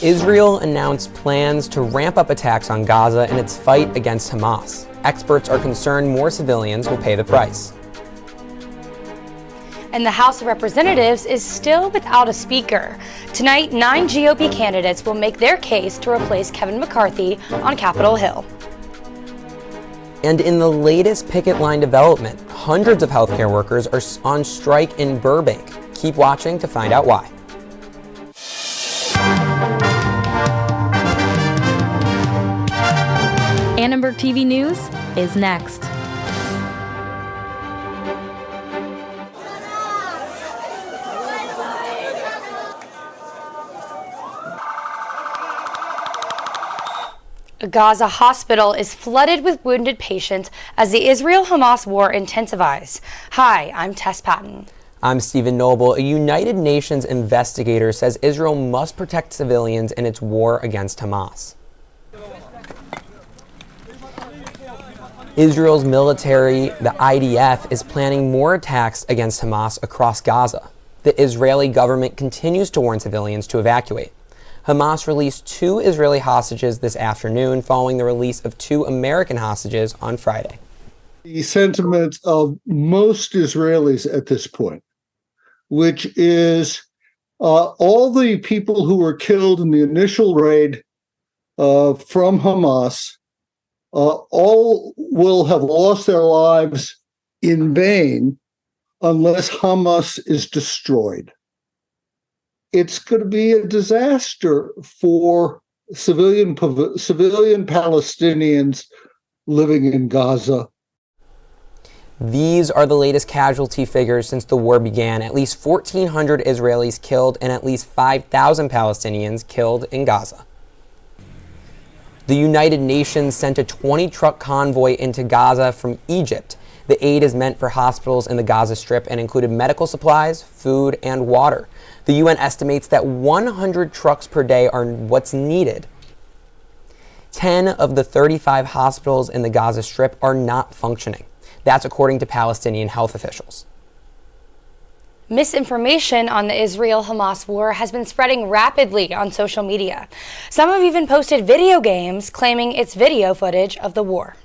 Israel announced plans to ramp up attacks on Gaza in its fight against Hamas. Experts are concerned more civilians will pay the price. And the House of Representatives is still without a speaker. Tonight, 9 GOP candidates will make their case to replace Kevin McCarthy on Capitol Hill. And in the latest picket line development, hundreds of healthcare workers are on strike in Burbank. Keep watching to find out why. Annenberg TV News is next. A Gaza hospital is flooded with wounded patients as the Israel-Hamas war intensifies. Hi, I'm Tess Patton. I'm Stephen Noble. A United Nations investigator says Israel must protect civilians in its war against Hamas. Israel's military, the IDF, is planning more attacks against Hamas across Gaza. The Israeli government continues to warn civilians to evacuate. Hamas released 2 Israeli hostages this afternoon following the release of 2 American hostages on Friday. The sentiment of most Israelis at this point, which is all the people who were killed in the initial raid from Hamas, all will have lost their lives in vain unless Hamas is destroyed. It's going to be a disaster for civilian Palestinians living in Gaza. These are the latest casualty figures since the war began. At least 1,400 Israelis killed and at least 5,000 Palestinians killed in Gaza. The United Nations sent a 20-truck convoy into Gaza from Egypt. The aid is meant for hospitals in the Gaza Strip and included medical supplies, food, and water. The UN estimates that 100 trucks per day are what's needed. 10 of the 35 hospitals in the Gaza Strip are not functioning. That's according to Palestinian health officials. Misinformation on the Israel-Hamas war has been spreading rapidly on social media. Some have even posted video games claiming it's video footage of the war.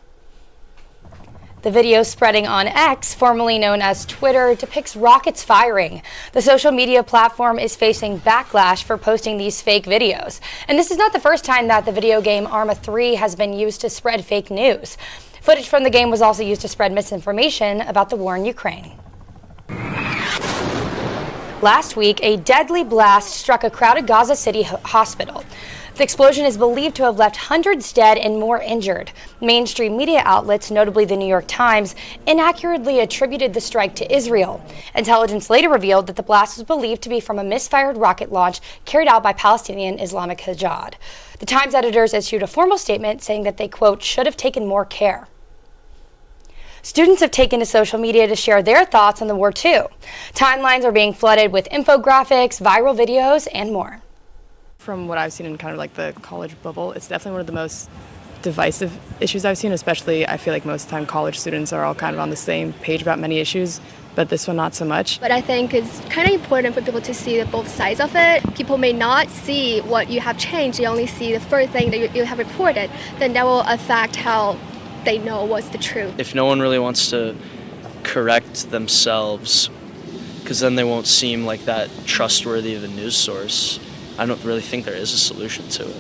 The video spreading on X, formerly known as Twitter, depicts rockets firing. The social media platform is facing backlash for posting these fake videos. And this is not the first time that the video game Arma 3 has been used to spread fake news. Footage from the game was also used to spread misinformation about the war in Ukraine. Last week, a deadly blast struck a crowded Gaza City hospital. The explosion is believed to have left hundreds dead and more injured. Mainstream media outlets, notably the New York Times, inaccurately attributed the strike to Israel. Intelligence later revealed that the blast was believed to be from a misfired rocket launch carried out by Palestinian Islamic Jihad. The Times editors issued a formal statement saying that they, quote, should have taken more care. Students have taken to social media to share their thoughts on the war too. Timelines are being flooded with infographics, viral videos, and more. From what I've seen in kind of like the college bubble, it's definitely one of the most divisive issues I've seen, especially I feel like most of the time college students are all kind of on the same page about many issues, but this one not so much. But I think it's kind of important for people to see both sides of it. People may not see what you have changed, they only see the first thing that you have reported, then that will affect how they know what's the truth. If no one really wants to correct themselves, because then they won't seem like that trustworthy of a news source, I don't really think there is a solution to it.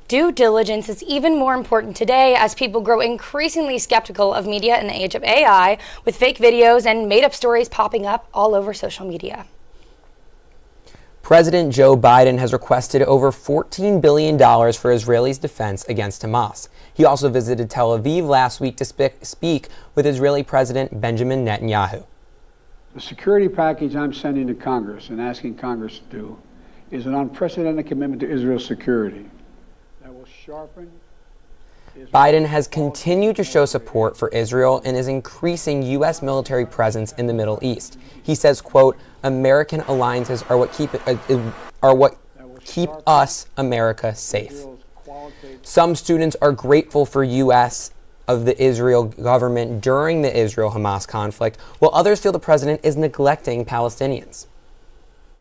Due diligence is even more important today as people grow increasingly skeptical of media in the age of AI, with fake videos and made-up stories popping up all over social media. President Joe Biden has requested over $14 billion for Israel's defense against Hamas. He also visited Tel Aviv last week to speak with Israeli President Benjamin Netanyahu. The security package I'm sending to Congress and asking Congress to do is an unprecedented commitment to Israel's security that will sharpen. Biden has continued to show support for Israel and is increasing U.S. military presence in the Middle East. He says, quote, American alliances are what keep us, America, safe. Some students are grateful for U.S. of the Israel government during the Israel-Hamas conflict, while others feel the president is neglecting Palestinians.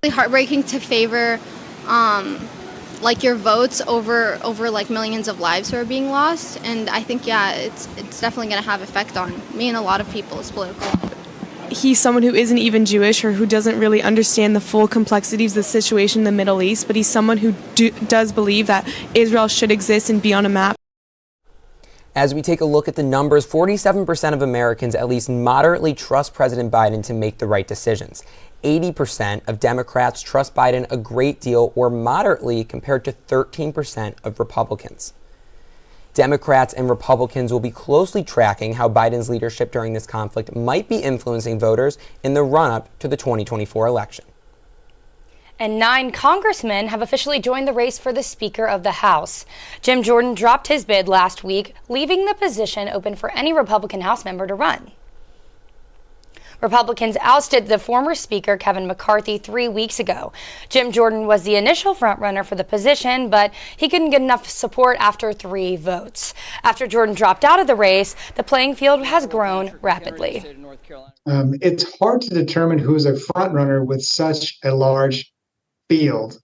Really heartbreaking to favor like your votes over like millions of lives who are being lost. And I think, yeah, it's definitely going to have effect on me and a lot of people's political. He's someone who isn't even Jewish or who doesn't really understand the full complexities of the situation in the Middle East, but he's someone who does believe that Israel should exist and be on a map. As we take a look at the numbers, 47% of Americans at least moderately trust President Biden to make the right decisions. 80% of Democrats trust Biden a great deal or moderately compared to 13% of Republicans. Democrats and Republicans will be closely tracking how Biden's leadership during this conflict might be influencing voters in the run-up to the 2024 election. And 9 congressmen have officially joined the race for the Speaker of the House. Jim Jordan dropped his bid last week, leaving the position open for any Republican House member to run. Republicans ousted the former Speaker, Kevin McCarthy, 3 weeks ago. Jim Jordan was the initial frontrunner for the position, but he couldn't get enough support after 3 votes. After Jordan dropped out of the race, the playing field has grown rapidly. It's hard to determine who's a frontrunner with such a large field.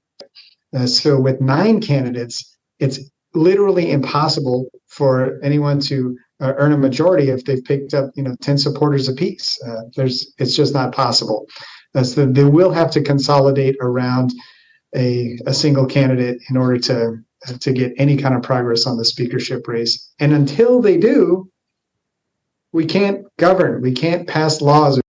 So with 9 candidates, it's literally impossible for anyone to earn a majority if they've picked up 10 supporters apiece. It's just not possible. So they will have to consolidate around a single candidate in order to get any kind of progress on the speakership race. And until they do, we can't govern. We can't pass laws.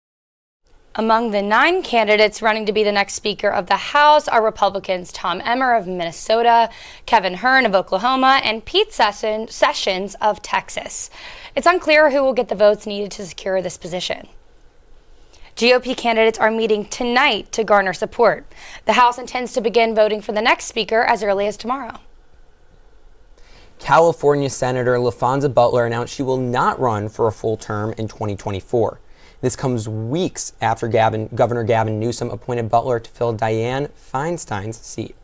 Among the 9 candidates running to be the next Speaker of the House are Republicans Tom Emmer of Minnesota, Kevin Hern of Oklahoma, and Pete Sessions of Texas. It's unclear who will get the votes needed to secure this position. GOP candidates are meeting tonight to garner support. The House intends to begin voting for the next Speaker as early as tomorrow. California Senator LaFonza Butler announced she will not run for a full term in 2024. This comes weeks after Governor Gavin Newsom appointed Butler to fill Dianne Feinstein's seat.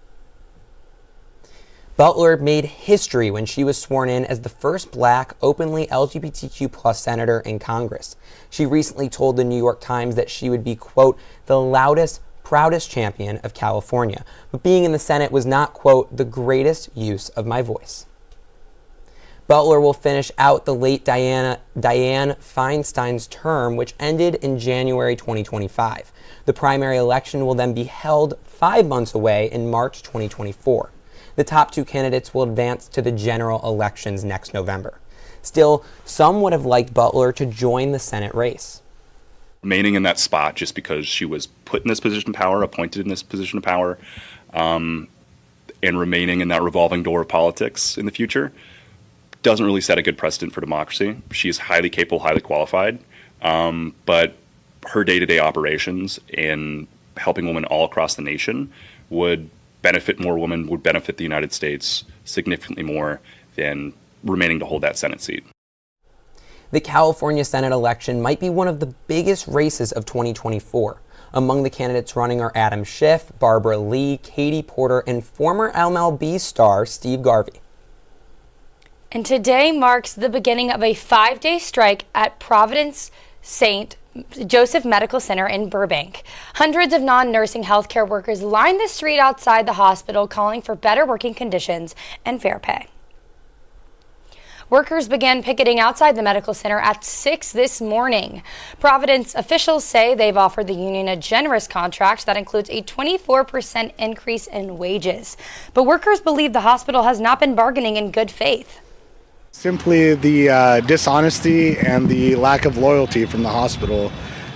Butler made history when she was sworn in as the first black, openly LGBTQ+ senator in Congress. She recently told the New York Times that she would be, quote, the loudest, proudest champion of California, but being in the Senate was not, quote, the greatest use of my voice. Butler will finish out the late Dianne Feinstein's term, which ended in January 2025. The primary election will then be held 5 months away in March 2024. The top 2 candidates will advance to the general elections next November. Still, some would have liked Butler to join the Senate race. Remaining in that spot just because she was put in this position of power, appointed in this position of power, and remaining in that revolving door of politics in the future doesn't really set a good precedent for democracy. She is highly capable, highly qualified, but her day-to-day operations in helping women all across the nation would benefit more women, would benefit the United States significantly more than remaining to hold that Senate seat. The California Senate election might be one of the biggest races of 2024. Among the candidates running are Adam Schiff, Barbara Lee, Katie Porter, and former MLB star Steve Garvey. And today marks the beginning of a 5-day strike at Providence St. Joseph Medical Center in Burbank. Hundreds of non-nursing healthcare workers lined the street outside the hospital calling for better working conditions and fair pay. Workers began picketing outside the medical center at 6 this morning. Providence officials say they've offered the union a generous contract that includes a 24% increase in wages. But workers believe the hospital has not been bargaining in good faith. Simply the dishonesty and the lack of loyalty from the hospital.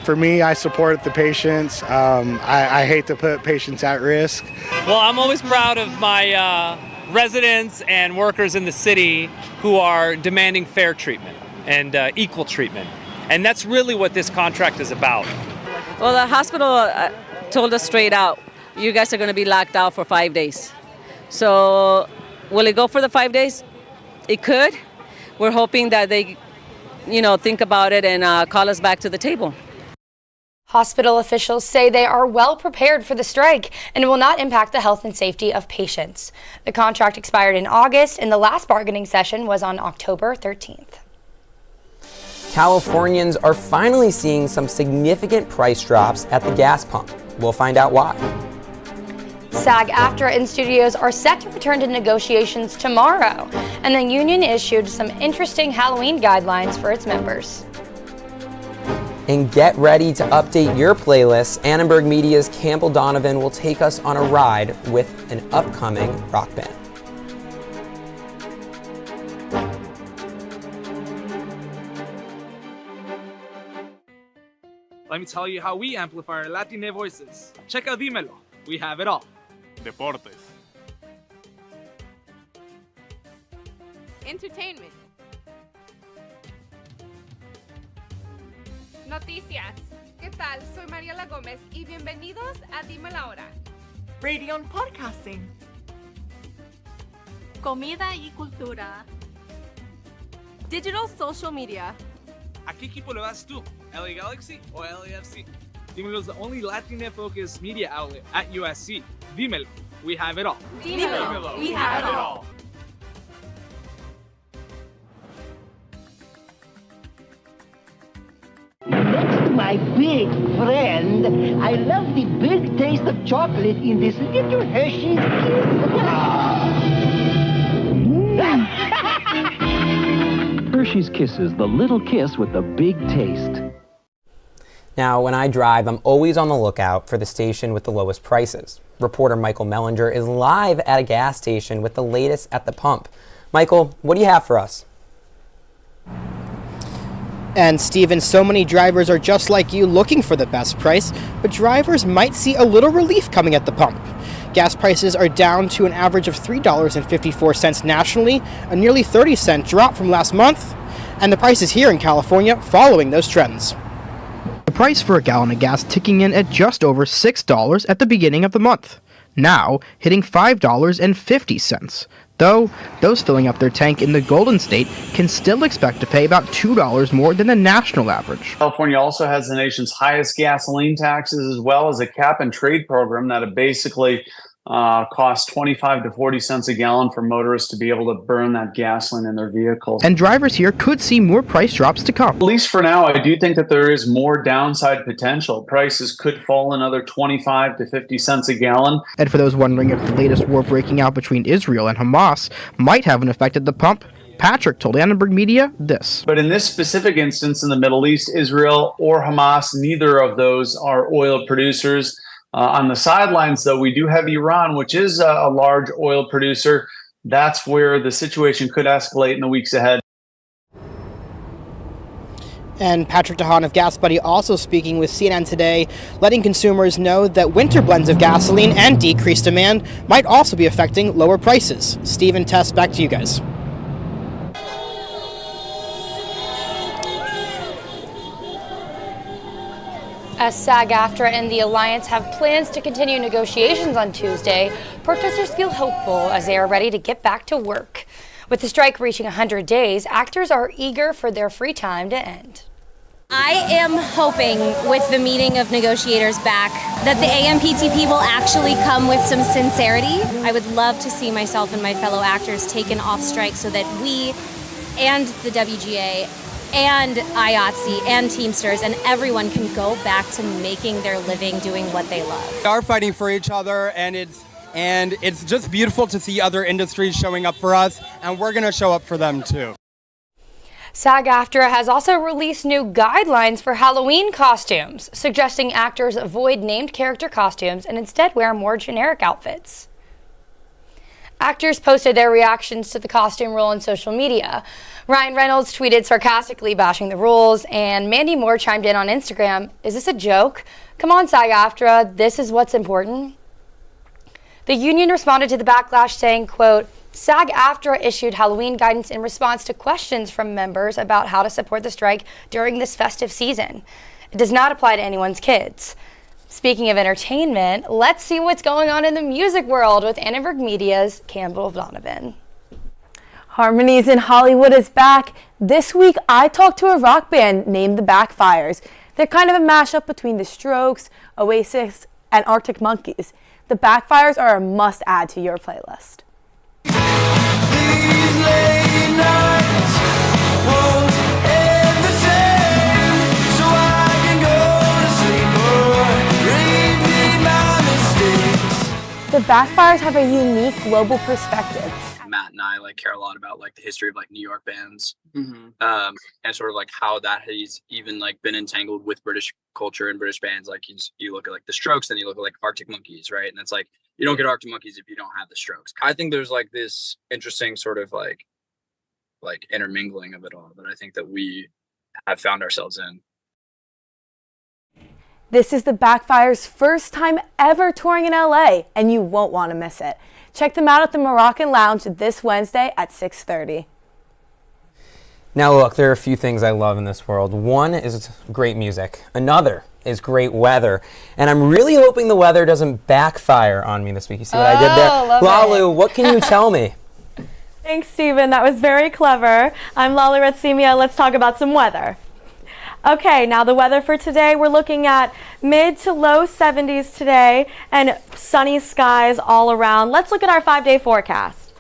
For me, I support the patients. I hate to put patients at risk. Well, I'm always proud of my residents and workers in the city who are demanding fair treatment and equal treatment. And that's really what this contract is about. Well, the hospital told us straight out, you guys are going to be locked out for 5 days. So will it go for the 5 days? It could. We're hoping that they, think about it and call us back to the table. Hospital officials say they are well prepared for the strike and it will not impact the health and safety of patients. The contract expired in August and the last bargaining session was on October 13th. Californians are finally seeing some significant price drops at the gas pump. We'll find out why. SAG-AFTRA and studios are set to return to negotiations tomorrow, and the union issued some interesting Halloween guidelines for its members. And get ready to update your playlist. Annenberg Media's Campbell Donovan will take us on a ride with an upcoming rock band. Let me tell you how we amplify our Latine voices. Check out Dímelo. We have it all. Deportes. Entertainment. Noticias. ¿Qué tal? Soy Mariela Gómez y bienvenidos a Dime la Hora. Radio and Podcasting. Comida y cultura. Digital social media. ¿A qué equipo le vas tú? LA Galaxy o LAFC? Dímelo is the only Latina-focused media outlet at USC. Dímelo. We have it all. Dímelo. We have it all. Next to my big friend, I love the big taste of chocolate in this little Hershey's Kiss. Hershey's Kisses, the little kiss with the big taste. Now, when I drive, I'm always on the lookout for the station with the lowest prices. Reporter Michael Mellinger is live at a gas station with the latest at the pump. Michael, what do you have for us? And Steven, so many drivers are just like you looking for the best price, but drivers might see a little relief coming at the pump. Gas prices are down to an average of $3.54 nationally, a nearly 30-cent drop from last month, and the prices here in California following those trends. The price for a gallon of gas ticking in at just over $6 at the beginning of the month, now hitting $5.50. Though, those filling up their tank in the Golden State can still expect to pay about $2 more than the national average. California also has the nation's highest gasoline taxes, as well as a cap-and-trade program that basically costs 25 to 40 cents a gallon for motorists to be able to burn that gasoline in their vehicles. And drivers here could see more price drops to come. At least for now, I do think that there is more downside potential. Prices could fall another 25 to 50 cents a gallon. And for those wondering if the latest war breaking out between Israel and Hamas might have an effect at the pump, Patrick told Annenberg Media this. But in this specific instance in the Middle East, Israel or Hamas, neither of those are oil producers. On the sidelines, though, we do have Iran, which is a large oil producer. That's where the situation could escalate in the weeks ahead. And Patrick DeHaan of Gas Buddy also speaking with CNN today, letting consumers know that winter blends of gasoline and decreased demand might also be affecting lower prices. Steve and Tess, back to you guys. As SAG-AFTRA and the Alliance have plans to continue negotiations on Tuesday, protesters feel hopeful as they are ready to get back to work. With the strike reaching 100 days, actors are eager for their free time to end. I am hoping with the meeting of negotiators back that the AMPTP will actually come with some sincerity. I would love to see myself and my fellow actors taken off strike so that we and the WGA and IATSE and Teamsters and everyone can go back to making their living doing what they love. We are fighting for each other, and it's just beautiful to see other industries showing up for us, and we're going to show up for them too. SAG-AFTRA has also released new guidelines for Halloween costumes, suggesting actors avoid named character costumes and instead wear more generic outfits. Actors posted their reactions to the costume rule on social media. Ryan Reynolds tweeted sarcastically bashing the rules, and Mandy Moore chimed in on Instagram, "Is this a joke? Come on, SAG-AFTRA, this is what's important." The union responded to the backlash saying, quote, SAG-AFTRA issued Halloween guidance in response to questions from members about how to support the strike during this festive season. It does not apply to anyone's kids. Speaking of entertainment, let's see what's going on in the music world with Annenberg Media's Campbell Donovan. Harmonies in Hollywood is back. This week, I talked to a rock band named the Backfires. They're kind of a mashup between The Strokes, Oasis, and Arctic Monkeys. The Backfires are a must-add to your playlist. The backfires have a unique global perspective. Matt and I care a lot about the history of New York bands, and sort of how that has even been entangled with British culture and British bands. You look at the Strokes, then you look at Arctic Monkeys, right? And it's you don't get Arctic Monkeys if you don't have the Strokes. I think there's this interesting sort of intermingling of it all that I think that we have found ourselves in. This is the Backfire's first time ever touring in LA, and you won't want to miss it. Check them out at the Moroccan Lounge this Wednesday at 6:30. Now look, there are a few things I love in this world. One is great music. Another is great weather. And I'm really hoping the weather doesn't backfire on me this week. You see what I did there? Lalu, what can you tell me? Thanks, Stephen. That was very clever. I'm Lali Retsimia. Let's talk about some weather. Okay, now the weather for today, we're looking at mid to low 70s today and sunny skies all around. Let's look at our 5-day forecast.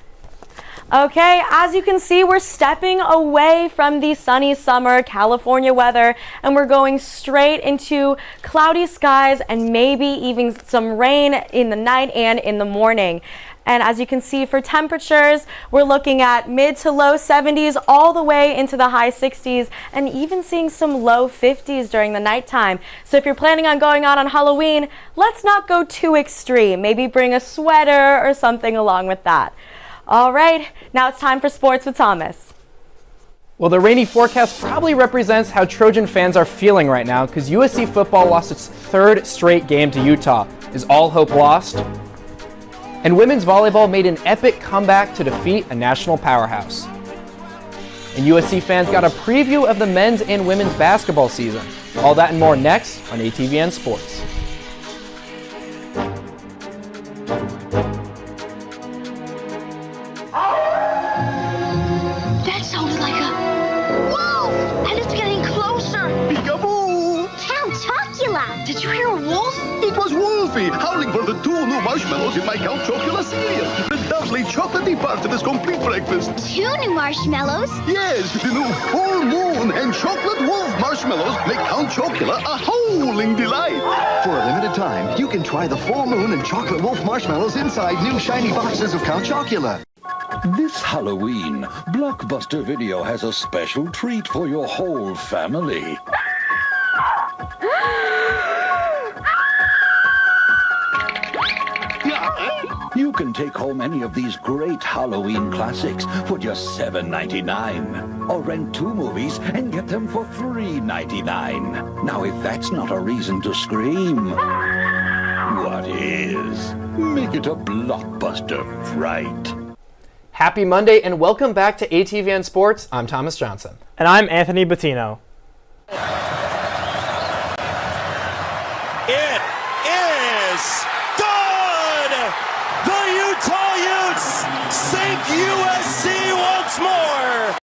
Okay, as you can see, we're stepping away from the sunny summer California weather and we're going straight into cloudy skies and maybe even some rain in the night and in the morning. And as you can see for temperatures, we're looking at mid to low 70s all the way into the high 60s and even seeing some low 50s during the nighttime. So if you're planning on going out on Halloween, let's not go too extreme. Maybe bring a sweater or something along with that. All right, now it's time for sports with Thomas. Well, the rainy forecast probably represents how Trojan fans are feeling right now because USC football lost its third straight game to Utah. Is all hope lost? And women's volleyball made an epic comeback to defeat a national powerhouse. And USC fans got a preview of the men's and women's basketball season. All that and more next on ATVN Sports. That sounded like a wolf! And it's getting closer! Peekaboo! Count Chocula! Did you hear a wolf? It was Wolfie, howling for the 2 new marshmallows in my Count Chocula cereal. The lovely chocolatey part of this complete breakfast. 2 new marshmallows? Yes, the new full moon and chocolate wolf marshmallows make Count Chocula a howling delight. For a limited time, you can try the full moon and chocolate wolf marshmallows inside new shiny boxes of Count Chocula. This Halloween, Blockbuster Video has a special treat for your whole family. You can take home any of these great Halloween classics for just $7.99. Or rent 2 movies and get them for $3.99. Now, if that's not a reason to scream, what is? Make it a blockbuster fright. Happy Monday and welcome back to ATVN Sports. I'm Thomas Johnson. And I'm Anthony Bettino. It is done! The Utah Utes sink USC once more!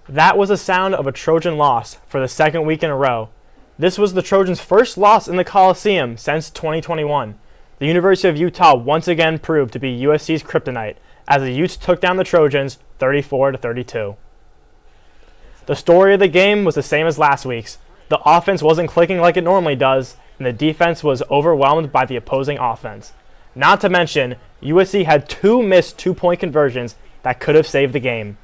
That was the sound of a Trojan loss for the second week in a row. This was the Trojans' first loss in the Coliseum since 2021. The University of Utah once again proved to be USC's kryptonite as the Utes took down the Trojans 34-32. The story of the game was the same as last week's. The offense wasn't clicking like it normally does, and the defense was overwhelmed by the opposing offense. Not to mention, USC had 2 missed 2-point conversions that could have saved the game.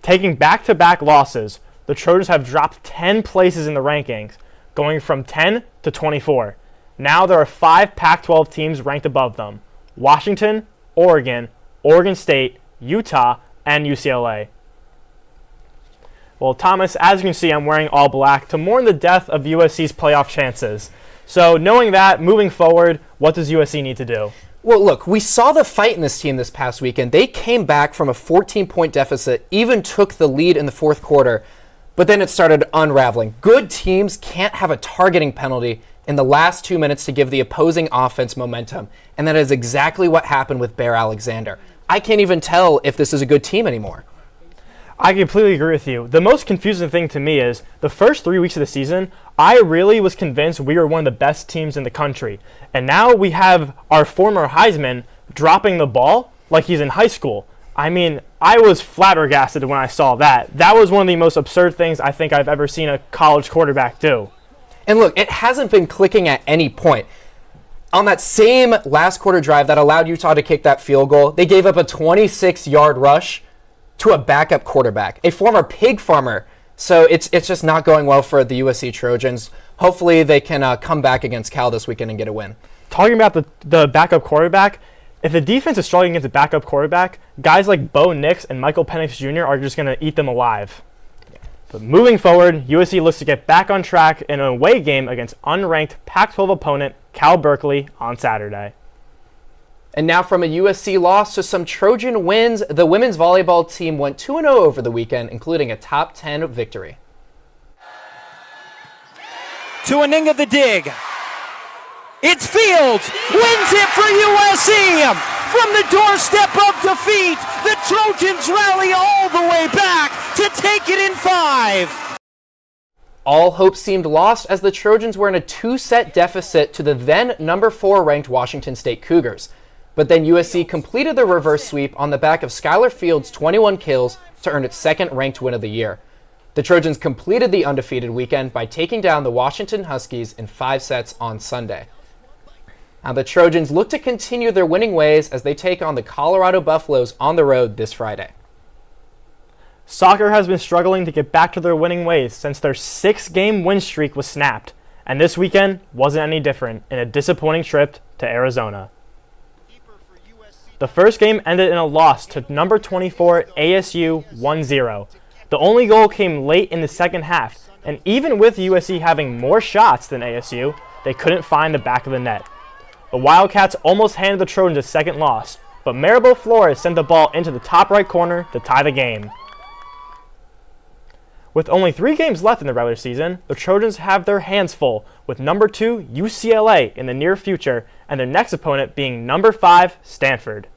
Taking back-to-back losses, the Trojans have dropped 10 places in the rankings, going from 10 to 24. Now there are 5 Pac-12 teams ranked above them: Washington, Oregon, Oregon State, Utah, and UCLA. Well, Thomas, as you can see, I'm wearing all black to mourn the death of USC's playoff chances. So knowing that, moving forward, what does USC need to do? Well, look, we saw the fight in this team this past weekend. They came back from a 14-point deficit, even took the lead in the fourth quarter, but then it started unraveling. Good teams can't have a targeting penalty in the last 2 minutes to give the opposing offense momentum, and that is exactly what happened with Bear Alexander. I can't even tell if this is a good team anymore. I completely agree with you. The most confusing thing to me is the first 3 weeks of the season, I really was convinced we were one of the best teams in the country. And now we have our former Heisman dropping the ball like he's in high school. I mean, I was flabbergasted when I saw that. That was one of the most absurd things I think I've ever seen a college quarterback do. And look, it hasn't been clicking at any point. on that same last quarter drive that allowed Utah to kick that field goal, they gave up a 26-yard rush to a backup quarterback, a former pig farmer. So it's just not going well for the USC Trojans. Hopefully they can come back against Cal this weekend and get a win. Talking about the backup quarterback, if the defense is struggling against a backup quarterback, guys like Bo Nix and Michael Penix Jr. are just going to eat them alive. But moving forward, USC looks to get back on track in an away game against unranked Pac-12 opponent Cal Berkeley on Saturday. And now from a USC loss to some Trojan wins, the women's volleyball team went 2-0 over the weekend, including a top 10 victory. To Aninga the dig. It's Fields, wins it for USC. From the doorstep of defeat, the Trojans rally all the way back to take it in 5. All hope seemed lost as the Trojans were in a 2-set deficit to the then number 4 ranked Washington State Cougars. But then USC completed the reverse sweep on the back of Skylar Fields' 21 kills to earn its second ranked win of the year. The Trojans completed the undefeated weekend by taking down the Washington Huskies in 5 sets on Sunday. Now the Trojans look to continue their winning ways as they take on the Colorado Buffaloes on the road this Friday. Soccer has been struggling to get back to their winning ways since their 6-game win streak was snapped, and this weekend wasn't any different in a disappointing trip to Arizona. The first game ended in a loss to number 24 ASU 1-0. The only goal came late in the second half, and even with USC having more shots than ASU, they couldn't find the back of the net. The Wildcats almost handed the Trojans a second loss, but Maribel Flores sent the ball into the top right corner to tie the game. With only 3 games left in the regular season, the Trojans have their hands full with number 2 UCLA in the near future and their next opponent being number 5 Stanford.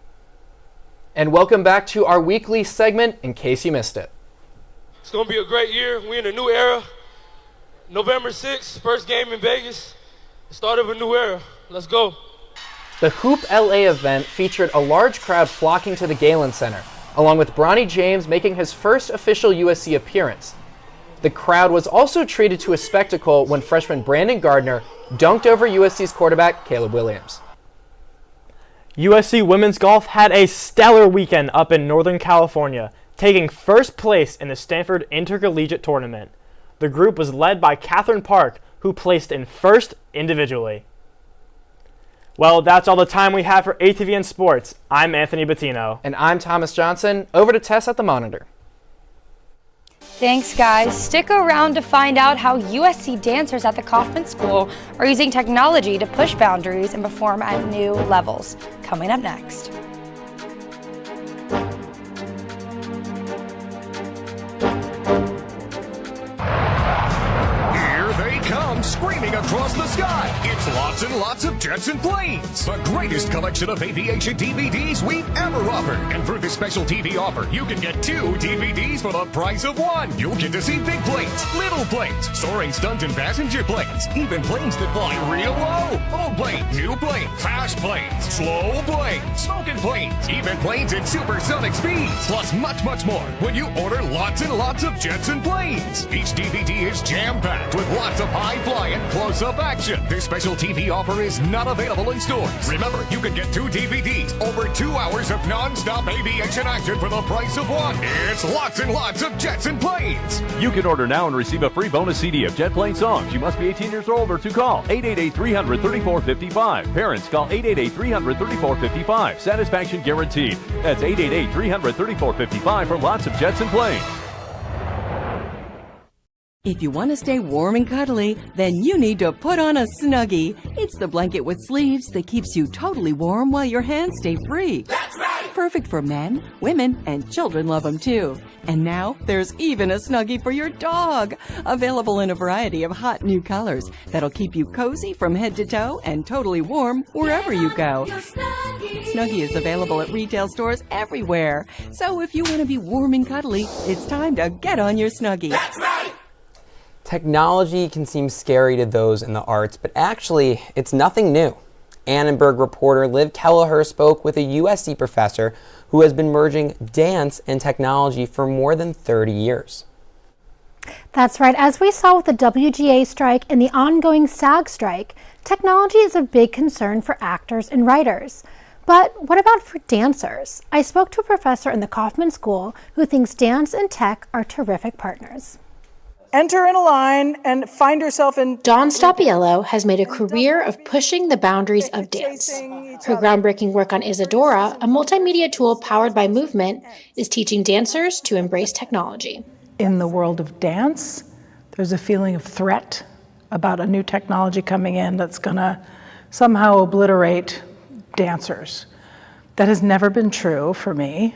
And welcome back to our weekly segment in case you missed it. It's going to be a great year. We're in a new era. November 6th, first game in Vegas. The start of a new era. Let's go. The Hoop LA event featured a large crowd flocking to the Galen Center, along with Bronny James making his first official USC appearance. The crowd was also treated to a spectacle when freshman Brandon Gardner dunked over USC's quarterback Caleb Williams. USC women's golf had a stellar weekend up in Northern California, taking first place in the Stanford Intercollegiate Tournament. The group was led by Catherine Park, who placed in first individually. Well, that's all the time we have for ATVN Sports. I'm Anthony Bettino. And I'm Thomas Johnson. Over to Tess at the monitor. Thanks, guys. Stick around to find out how USC dancers at the Kaufman School are using technology to push boundaries and perform at new levels. Coming up next. Screaming across the sky, it's lots and lots of jets and planes. The greatest collection of aviation DVDs we've ever offered. And through this special TV offer, you can get 2 DVDs for the price of 1. You'll get to see big planes, little planes, soaring stunt and passenger planes, even planes that fly real low. Old planes, new planes, fast planes, slow planes, smoking planes, even planes at supersonic speeds, plus much, much more when you order lots and lots of jets and planes. Each DVD is jam-packed with lots of high-flying, close-up action. This special TV offer is not available in stores. Remember, you can get 2 DVDs, over 2 hours of non-stop aviation action for the price of 1. It's lots and lots of jets and planes. You can order now and receive a free bonus CD of jet plane songs. You must be 18 years old or to call 888-300-3455. Parents, call 888-300-3455. Satisfaction guaranteed. That's 888-300-3455 for lots of jets and planes. If you want to stay warm and cuddly, then you need to put on a Snuggie. It's the blanket with sleeves that keeps you totally warm while your hands stay free. That's right! Perfect for men, women, and children love them too. And now, there's even a Snuggie for your dog. Available in a variety of hot new colors that'll keep you cozy from head to toe and totally warm wherever you go. Snuggie is available at retail stores everywhere. So if you want to be warm and cuddly, it's time to get on your Snuggie. That's right! Technology can seem scary to those in the arts, but actually, it's nothing new. Annenberg reporter Liv Kelleher spoke with a USC professor who has been merging dance and technology for more than 30 years. That's right. As we saw with the WGA strike and the ongoing SAG strike, technology is a big concern for actors and writers. But what about for dancers? I spoke to a professor in the Kaufman School who thinks dance and tech are terrific partners. Enter in a line and find yourself in... Dawn Stoppiello has made a career of pushing the boundaries of dance. Her groundbreaking work on Isadora, a multimedia tool powered by movement, is teaching dancers to embrace technology. In the world of dance, there's a feeling of threat about a new technology coming in that's going to somehow obliterate dancers. That has never been true for me.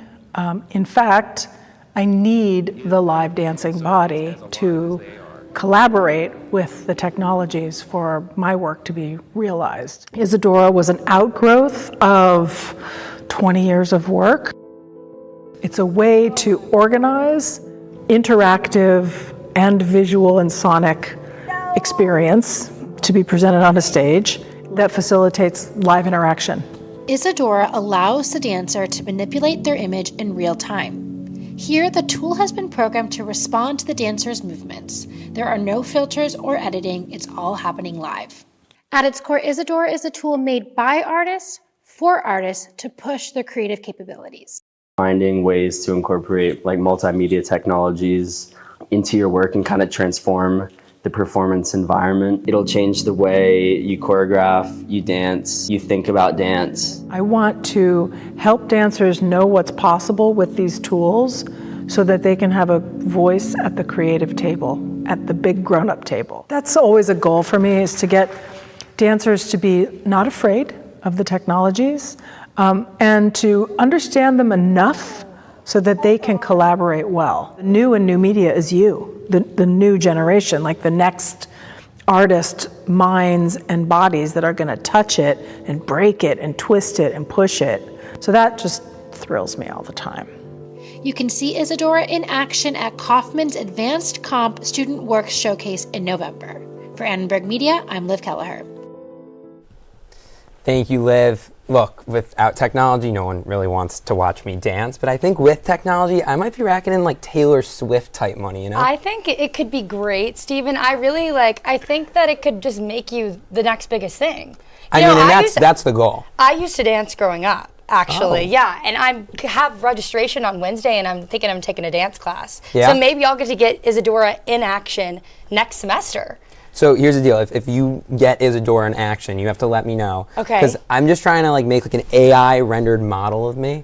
In fact, I need the live dancing body to collaborate with the technologies for my work to be realized. Isadora was an outgrowth of 20 years of work. It's a way to organize interactive and visual and sonic experience to be presented on a stage that facilitates live interaction. Isadora allows the dancer to manipulate their image in real time. Here, the tool has been programmed to respond to the dancer's movements. There are no filters or editing, it's all happening live. At its core, Isadora is a tool made by artists for artists to push their creative capabilities. Finding ways to incorporate like multimedia technologies into your work and kind of transform the performance environment. It'll change the way you choreograph, you dance, you think about dance. I want to help dancers know what's possible with these tools so that they can have a voice at the creative table, at the big grown-up table. That's always a goal for me, is to get dancers to be not afraid of the technologies and to understand them enough so that they can collaborate well. The new in new media is you. The new generation, like the next artist minds and bodies that are going to touch it and break it and twist it and push it. So that just thrills me all the time. You can see Isadora in action at Kaufman's Advanced Comp Student Work Showcase in November. For Annenberg Media, I'm Liv Kelleher. Thank you, Liv. Look, without technology, no one really wants to watch me dance, but I think with technology, I might be racking in like Taylor Swift type money, you know? I think it could be great, Stephen. I think that it could just make you the next biggest thing. That's the goal. I used to dance growing up, actually, yeah, and I have registration on Wednesday, and I'm thinking I'm taking a dance class. Yeah. So maybe I'll get to get Isadora in action next semester. So here's the deal. If you get Isadora in action, you have to let me know. Okay. Because I'm just trying to like make like an AI rendered model of me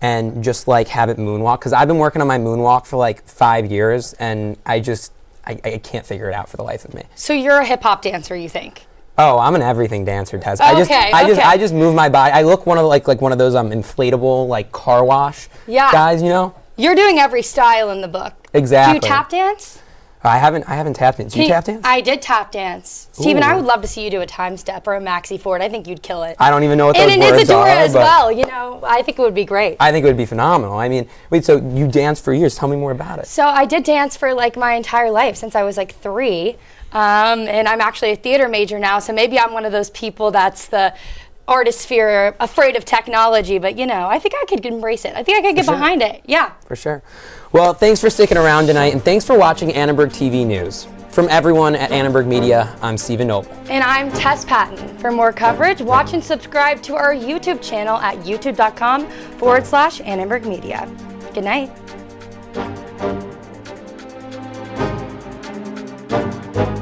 and just like have it moonwalk. Because I've been working on my moonwalk for like 5 years and I can't figure it out for the life of me. So you're a hip hop dancer, you think? Oh, I'm an everything dancer, Tess. Okay, I just move my body. I look one of like one of those inflatable like car wash guys, you know? You're doing every style in the book. Exactly. Do you tap dance? I haven't tap dance. You tap dance? I did tap dance. Stephen, I would love to see you do a time step or a maxi forward. I think you'd kill it. I don't even know what those words are. And in Isadora as well, you know, I think it would be great. I think it would be phenomenal. I mean, wait, so you danced for years. Tell me more about it. So I did dance for like my entire life since I was like 3. And I'm actually a theater major now, so maybe I'm one of those people that's the artist sphere afraid of technology, but you know, I think I could embrace it. I think I could get behind it. Yeah. For sure. Well, thanks for sticking around tonight, and thanks for watching Annenberg TV News. From everyone at Annenberg Media, I'm Stephen Noble. And I'm Tess Patton. For more coverage, watch and subscribe to our YouTube channel at youtube.com/Annenberg Media. Good night.